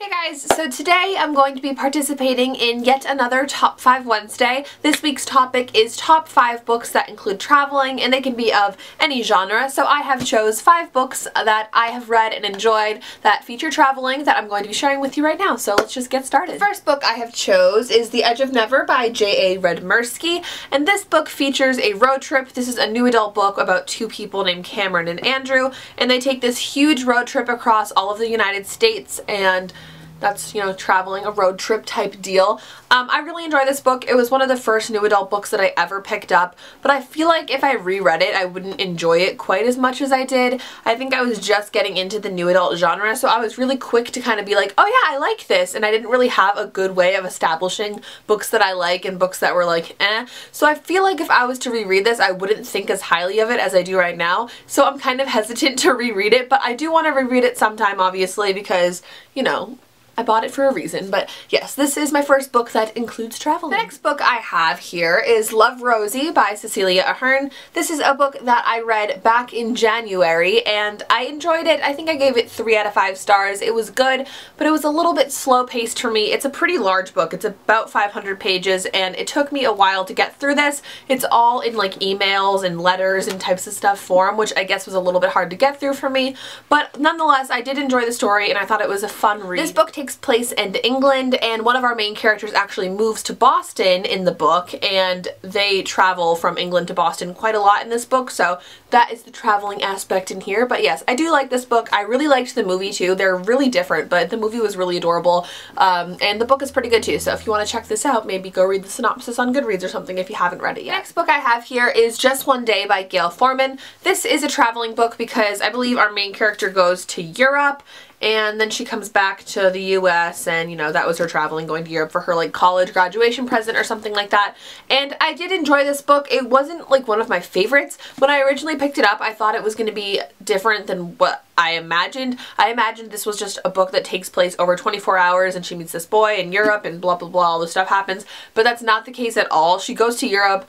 Hey guys, so today I'm going to be participating in yet another Top 5 Wednesday. This week's topic is top 5 books that include traveling, and they can be of any genre. So I have chose 5 books that I have read and enjoyed that feature traveling that I'm going to be sharing with you right now. So let's just get started. The first book I have chose is The Edge of Never by J.A. Redmersky, and this book features a road trip. This is a new adult book about two people named Cameron and Andrew, and they take this huge road trip across all of the United States, and that's, you know, traveling, a road trip type deal. I really enjoy this book. It was one of the first new adult books that I ever picked up, but I feel like if I reread it, I wouldn't enjoy it quite as much as I did. I think I was just getting into the new adult genre, so I was really quick to kind of be like, oh yeah, I like this, and I didn't really have a good way of establishing books that I like and books that were like, eh. So I feel like if I was to reread this, I wouldn't think as highly of it as I do right now, so I'm kind of hesitant to reread it, but I do want to reread it sometime, obviously, because, you know, I bought it for a reason. But yes, this is my first book that includes traveling. The next book I have here is Love, Rosie by Cecilia Ahern. This is a book that I read back in January and I enjoyed it. I think I gave it 3 out of 5 stars. It was good, but it was a little bit slow paced for me. It's a pretty large book. It's about 500 pages and it took me a while to get through this. It's all in like emails and letters and types of stuff form, which I guess was a little bit hard to get through for me. But nonetheless, I did enjoy the story and I thought it was a fun read. This book takes place in England, and one of our main characters actually moves to Boston in the book, and they travel from England to Boston quite a lot in this book, so that is the traveling aspect in here. But yes, I do like this book. I really liked the movie too. They're really different, but the movie was really adorable, and the book is pretty good too, so if you want to check this out, maybe go read the synopsis on GOODREADS or something if you haven't read it yet. The next book I have here is Just One Day by Gail Forman. This is a traveling book because I believe our main character goes to Europe and then she comes back to the US, and you know, that was her traveling, going to Europe for her like college graduation present or something like that. And I did enjoy this book. It wasn't like one of my favorites. When I originally picked it up, I thought it was going to be different than what I imagined. I imagined this was just a book that takes place over 24 hours and she meets this boy in Europe and blah blah blah, all this stuff happens. But that's not the case at all. She goes to Europe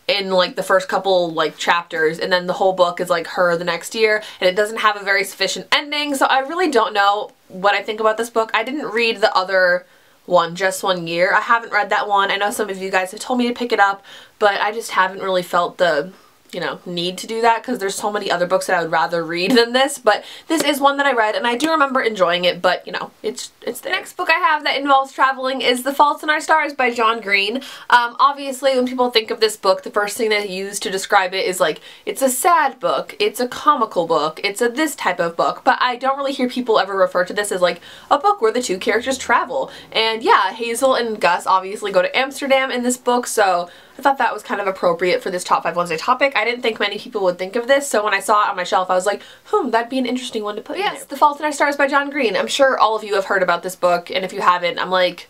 in like the first couple like chapters, and then the whole book is like her the next year, and it doesn't have a very sufficient ending, so I really don't know what I think about this book. I didn't read the other one, Just One Year. I haven't read that one. I know some of you guys have told me to pick it up, but I just haven't really felt the, you know, need to do that because there's so many other books that I would rather read than this. But this is one that I read and I do remember enjoying it, but you know, it's there. The next book I have that involves traveling is The Fault in Our Stars by John Green. Obviously when people think of this book, the first thing they use to describe it is like, it's a sad book, it's a comical book, it's a this type of book, but I don't really hear people ever refer to this as like a book where the two characters travel. And yeah, Hazel and Gus obviously go to Amsterdam in this book, so I thought that was kind of appropriate for this Top 5 Wednesday topic. I didn't think many people would think of this, so when I saw it on my shelf, I was like, that'd be an interesting one to put in there. Yes, The Fault in Our Stars by John Green. I'm sure all of you have heard about this book, and if you haven't, I'm like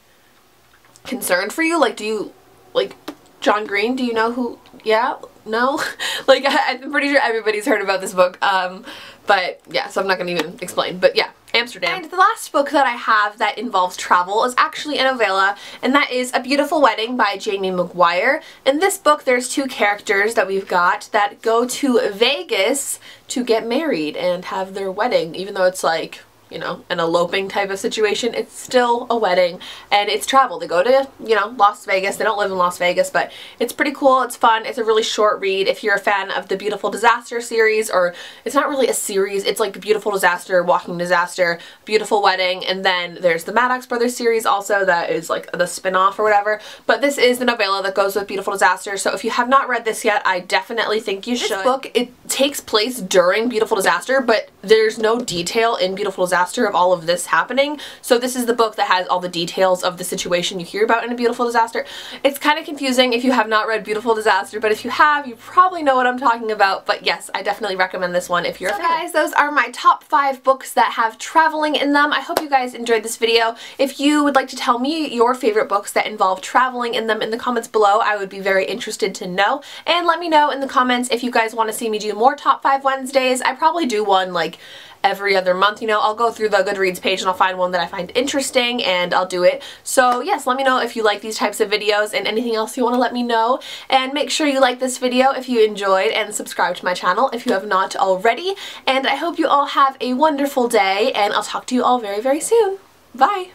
concerned for you. Like, do you, like, John Green, do you know who, yeah? No? Like, I'm pretty sure everybody's heard about this book, but yeah, so I'm not going to even explain, but yeah. Amsterdam. And the last book that I have that involves travel is actually a novella, and that is A Beautiful Wedding by Jamie McGuire. In this book, there's 2 characters that we've got that go to Vegas to get married and have their wedding, even though it's like, you know, an eloping type of situation. It's still a wedding and it's travel. They go to, you know, Las Vegas. They don't live in Las Vegas, but it's pretty cool. It's fun. It's a really short read. If you're a fan of the Beautiful Disaster series, or it's not really a series, it's like Beautiful Disaster, Walking Disaster, Beautiful Wedding, and then there's the Maddox Brothers series also that is like the spin-off or whatever. But this is the novella that goes with Beautiful Disaster, so if you have not read this yet, I definitely think you should. This book, it takes place during Beautiful Disaster, but there's no detail in Beautiful Disaster of all of this happening. So this is the book that has all the details of the situation you hear about in A Beautiful Disaster. It's kind of confusing if you have not read Beautiful Disaster, but if you have, you probably know what I'm talking about. But yes, I definitely recommend this one if you're a fan. Guys, those are my top 5 books that have traveling in them. I hope you guys enjoyed this video. If you would like to tell me your favorite books that involve traveling in them in the comments below, I would be very interested to know. And let me know in the comments if you guys want to see me do more top 5 Wednesdays. I probably do one like every other month, you know. I'll go through the GOODREADS page and I'll find one that I find interesting and I'll do it. So yes, let me know if you like these types of videos and anything else you want to let me know. And make sure you like this video if you enjoyed and subscribe to my channel if you have not already. And I hope you all have a wonderful day, and I'll talk to you all very, very soon. Bye!